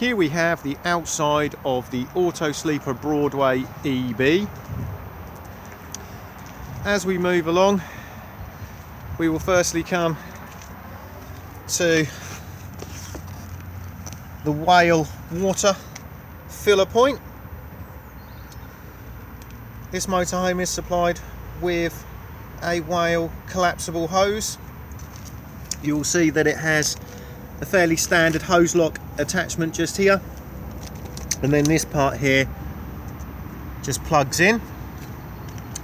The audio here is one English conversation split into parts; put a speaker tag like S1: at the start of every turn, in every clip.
S1: Here we have the outside of the Auto-Sleeper Broadway EB. As we move along, we will firstly come to the whale water filler point. This motorhome is supplied with a whale collapsible hose. You will see that it has a fairly standard hose lock attachment just here, and then this part here just plugs in.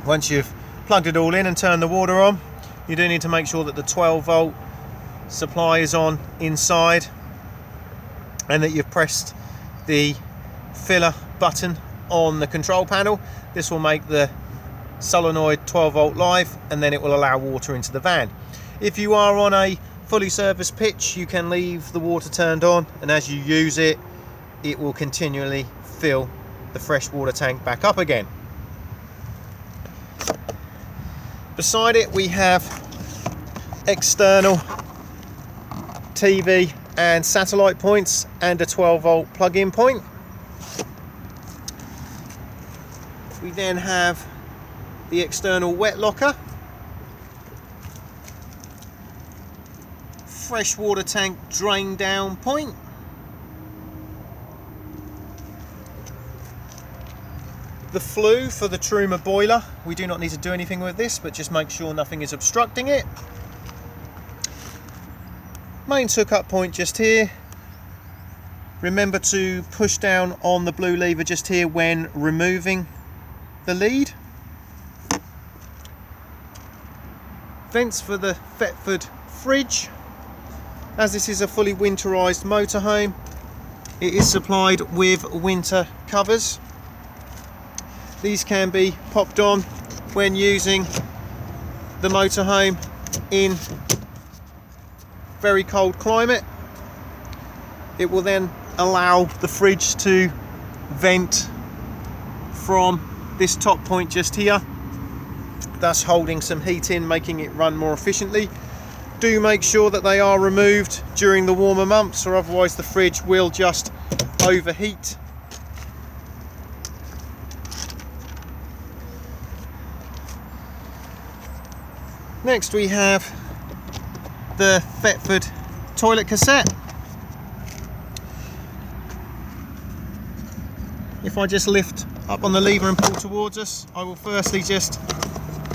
S1: Once you've plugged it all in and turned the water on, you do need to make sure that the 12-volt supply is on inside and that you've pressed the filler button on the control panel. This will make the solenoid 12-volt live, and then it will allow water into the van. If you are on a fully serviced pitch, you can leave the water turned on, and as you use it, it will continually fill the freshwater tank back up again. Beside it, we have external TV and satellite points and a 12-volt plug-in point. We then have the external wet locker, freshwater tank drain down point, the flue for the Truma boiler. We do not need to do anything with this, but just make sure nothing is obstructing it. Mains hookup point just here. Remember to push down on the blue lever just here when removing the lead. Vents for the Thetford fridge. As this is a fully winterized motorhome, it is supplied with winter covers. These can be popped on when using the motorhome in very cold climate. It will then allow the fridge to vent from this top point just here, thus holding some heat in, making it run more efficiently. Do make sure that they are removed during the warmer months, or otherwise the fridge will just overheat. Next we have the Thetford toilet cassette. If I just lift up on the lever and pull towards us, I will firstly just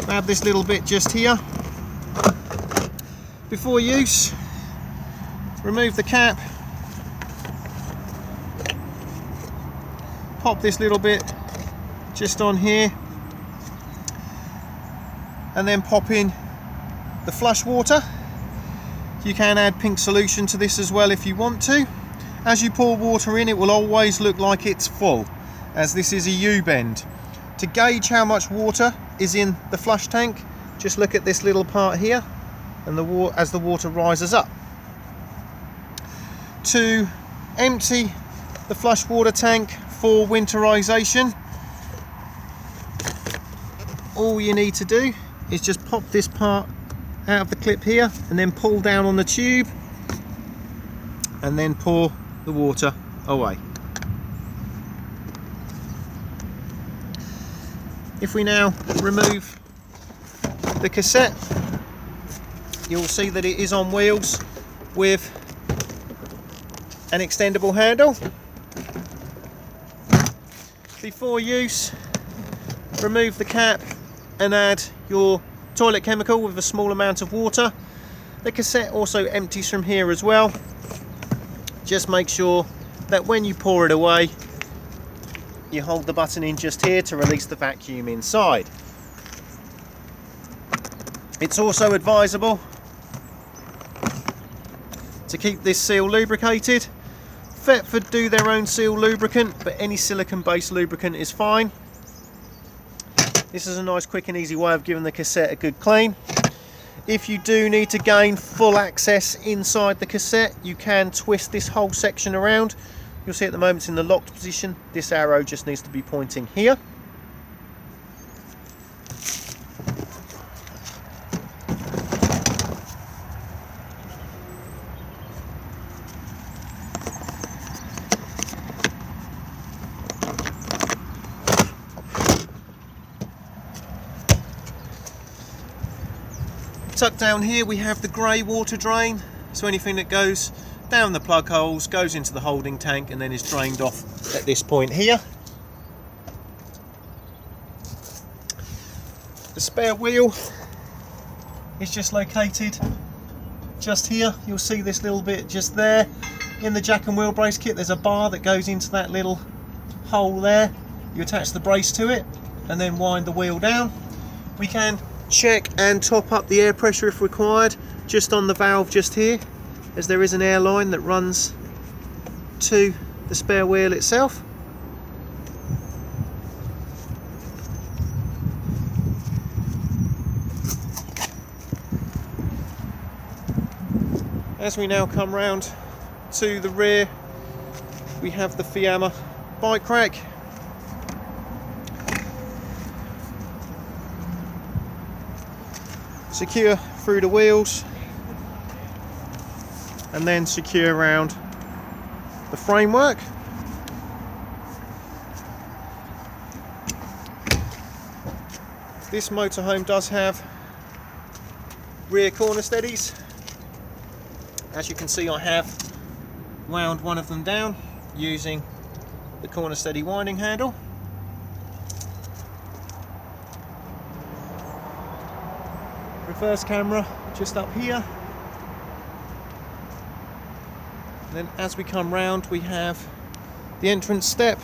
S1: grab this little bit just here. Before use, remove the cap, pop this little bit just on here, and then pop in the flush water. You can add pink solution to this as well if you want to. As you pour water in, it will always look like it's full, as this is a U-bend. To gauge how much water is in the flush tank, just look at this little part here, and as the water rises up. To empty the flush water tank for winterization, all you need to do is just pop this part out of the clip here and then pull down on the tube and then pour the water away. If we now remove the cassette, you'll see that it is on wheels with an extendable handle. Before use, remove the cap and add your toilet chemical with a small amount of water. The cassette also empties from here as well. Just make sure that when you pour it away, you hold the button in just here to release the vacuum inside. It's also advisable to keep this seal lubricated. Thetford do their own seal lubricant, but any silicone-based lubricant is fine. This is a nice, quick and easy way of giving the cassette a good clean. If you do need to gain full access inside the cassette, you can twist this whole section around. You'll see at the moment it's in the locked position. This arrow just needs to be pointing here. Tucked down here we have the grey water drain, so anything that goes down the plug holes goes into the holding tank and then is drained off at this point here. The spare wheel is just located just here. You'll see this little bit just there. In the jack and wheel brace kit there's a bar that goes into that little hole there. You attach the brace to it and then wind the wheel down. We can check and top up the air pressure if required just on the valve just here, as there is an air line that runs to the spare wheel itself. As we now come round to the rear, we have the Fiamma bike rack. Secure through the wheels and then secure around the framework. This motorhome does have rear corner steadies. As you can see, I have wound one of them down using the corner steady winding handle. Reverse camera just up here. And then as we come round we have the entrance step.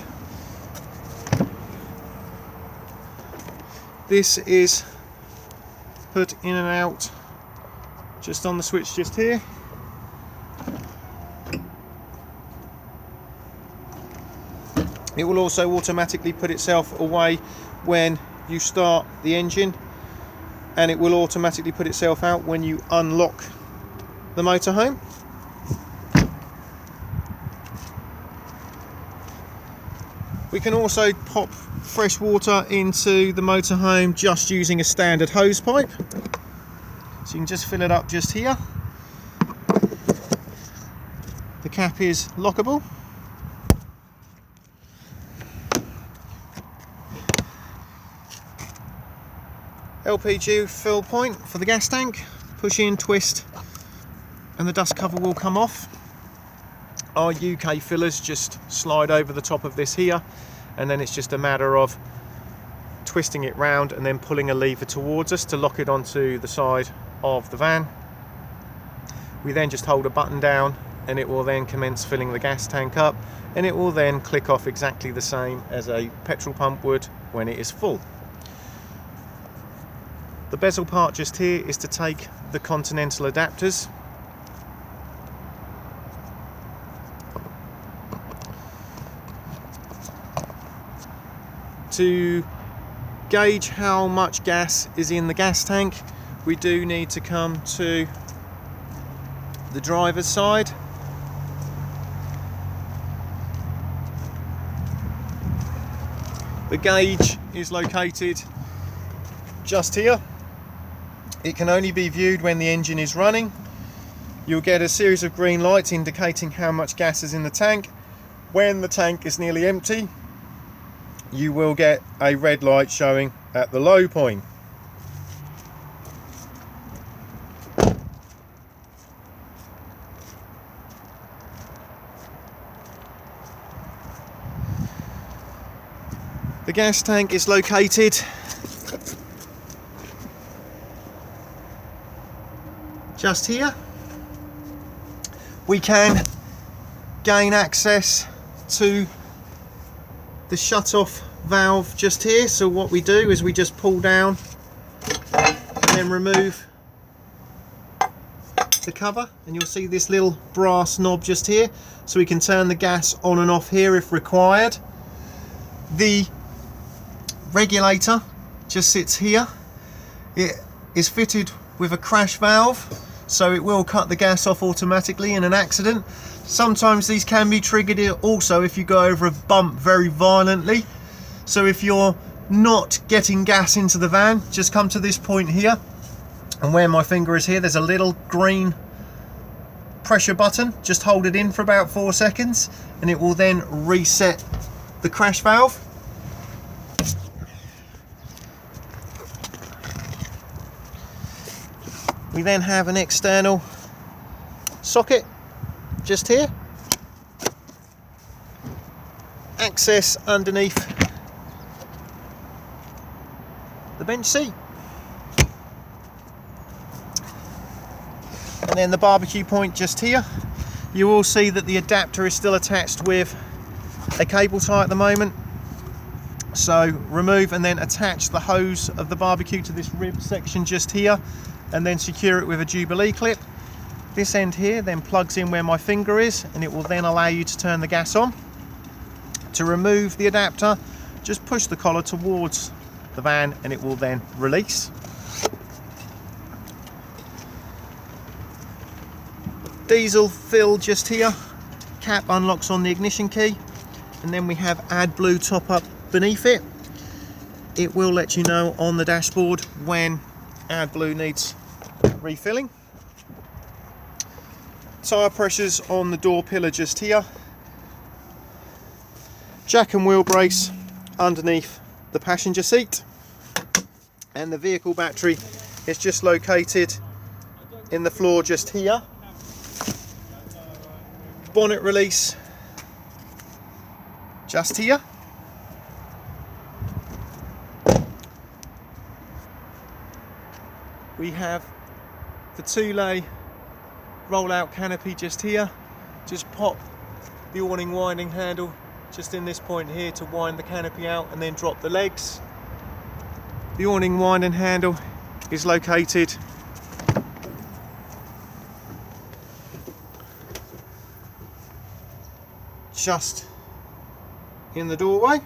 S1: This is put in and out just on the switch just here. It will also automatically put itself away when you start the engine, and it will automatically put itself out when you unlock the motorhome. We can also pop fresh water into the motorhome just using a standard hose pipe. So you can just fill it up just here. The cap is lockable. LPG fill point for the gas tank. Push in, twist, and the dust cover will come off. Our UK fillers just slide over the top of this here, and then it's just a matter of twisting it round and then pulling a lever towards us to lock it onto the side of the van. We then just hold a button down and it will then commence filling the gas tank up, and it will then click off exactly the same as a petrol pump would when it is full. The bezel part just here is to take the continental adapters. To gauge how much gas is in the gas tank, we do need to come to the driver's side. The gauge is located just here. It can only be viewed when the engine is running. You'll get a series of green lights indicating how much gas is in the tank. When the tank is nearly empty, you will get a red light showing at the low point. The gas tank is located just here. We can gain access to the shut-off valve just here. So what we do is we just pull down and then remove the cover, and you'll see this little brass knob just here, so we can turn the gas on and off here if required. The regulator just sits here. It is fitted with a crash valve, so it will cut the gas off automatically in an accident. Sometimes these can be triggered also if you go over a bump very violently. So if you're not getting gas into the van, just come to this point here, and where my finger is here, there's a little green pressure button. Just hold it in for about 4 seconds and it will then reset the crash valve. We then have an external socket just here. Access underneath the bench seat. And then the barbecue point just here. You will see that the adapter is still attached with a cable tie at the moment. So remove and then attach the hose of the barbecue to this rib section just here, and then secure it with a Jubilee clip. This end here then plugs in where my finger is, and it will then allow you to turn the gas on. To remove the adapter, just push the collar towards the van and it will then release. Diesel fill just here. Cap unlocks on the ignition key, and then we have AdBlue top up beneath it. It will let you know on the dashboard when AdBlue needs refilling. Tyre pressures on the door pillar just here. Jack and wheel brace underneath the passenger seat, and the vehicle battery is just located in the floor just here. Bonnet release just here. We have the 2-lay roll-out canopy just here. Just pop the awning winding handle just in this point here to wind the canopy out and then drop the legs. The awning winding handle is located just in the doorway.